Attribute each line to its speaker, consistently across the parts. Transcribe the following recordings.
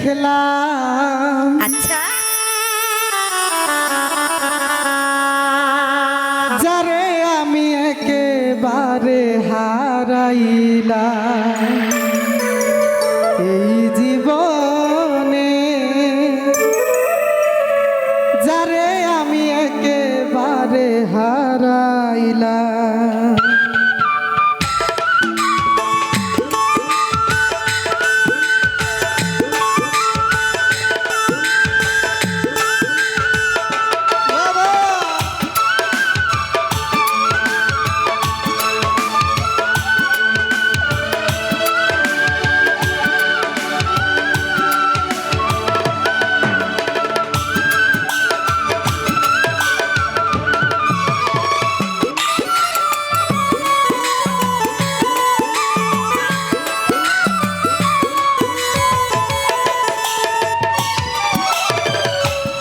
Speaker 1: দেখলাম।
Speaker 2: আচ্ছা,
Speaker 1: যারে আমি একেবারে হারাইলাম এই জীবনে, যারে আমি একেবারে হারাইলাম।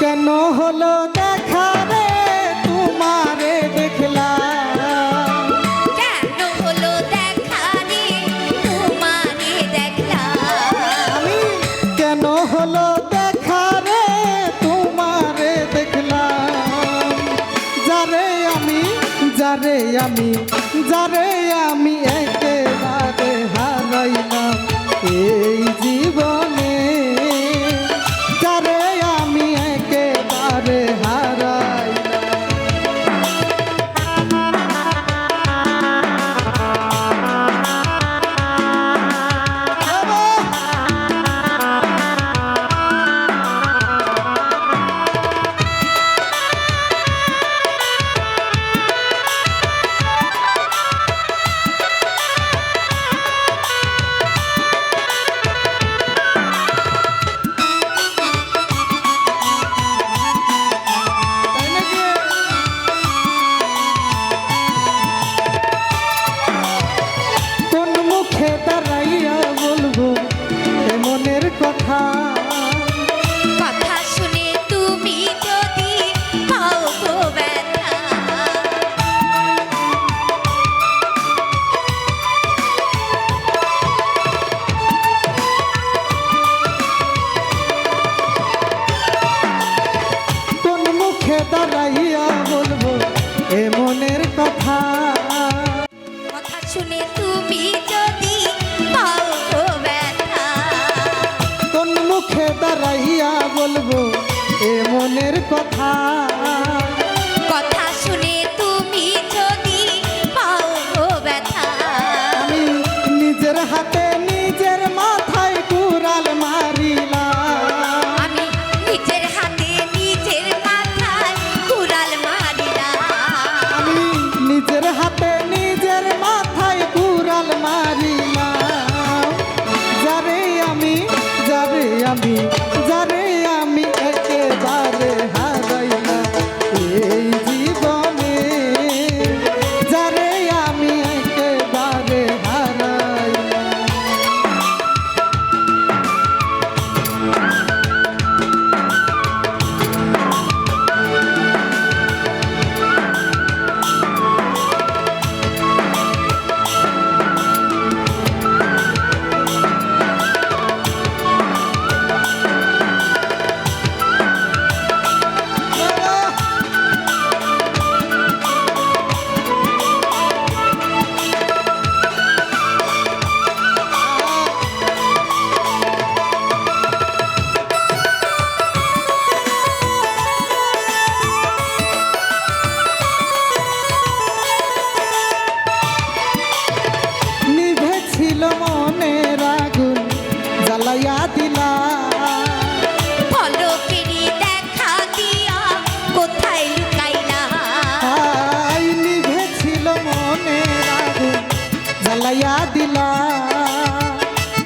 Speaker 1: কেন হলো দেখা রে তোমারে দেখলাম,
Speaker 2: কেন হলো দেখা রে তোমারে দেখলাম?
Speaker 1: আমি কেন হলো দেখা রে তোমারে দেখলাম। যারে আমি যারে আমি যারে আমি একেবারে হারাইলাম এই জীবনে, যারে আমি একেবারে দাঁড়াইয়া বলবো এ মনের কথা।
Speaker 2: কথা শুনে তুমি যদি পাও গো ব্যথা,
Speaker 1: কোন মুখে দাঁড়াইয়া বলবো এ মনের কথা।
Speaker 2: কথা শুনে তুমি যদি পাও গো ব্যথা,
Speaker 1: কোন মুখে দাঁড়াইয়া বলবো এ মনের কথা।
Speaker 2: কথা শুনে তুমি যদি পাও গো ব্যথা,
Speaker 1: আমি নিজের হাতে নিজের মাথায় কুড়াল মারিলাম,
Speaker 2: আমি নিজের হাতে নিজের মাথায় কুড়াল মারিলাম।
Speaker 1: আমি নিজের হাতে নিজের মাথায় কুড়াল মারিলাম। যারে আমি যারে আমি যারে আমি একেবারে হারাইলাম এই জীবনে, যারে আমি একেবারে হারাইলাম। নিভেছিল মনের আগুন জ্বালাইয়া দিলা,
Speaker 2: পলকেরই দেখা দিয়া কোথায় লুকাইলা?
Speaker 1: আই নিভেছিল মনের আগুন জ্বালাইয়া দিলা।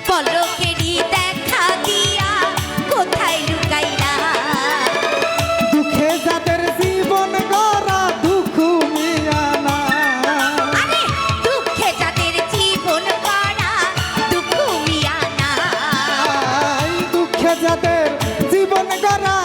Speaker 2: পলকেরই দেখা দিয়া কোথায় লুকাইলা?
Speaker 1: দুঃখে যাদের জীবন গড়া দুঃখ মিয়ানা,
Speaker 2: আরে দুঃখে যাদের জীবন গড়া দুঃখ মিয়ানা,
Speaker 1: দুঃখে যাদের জীবন গড়া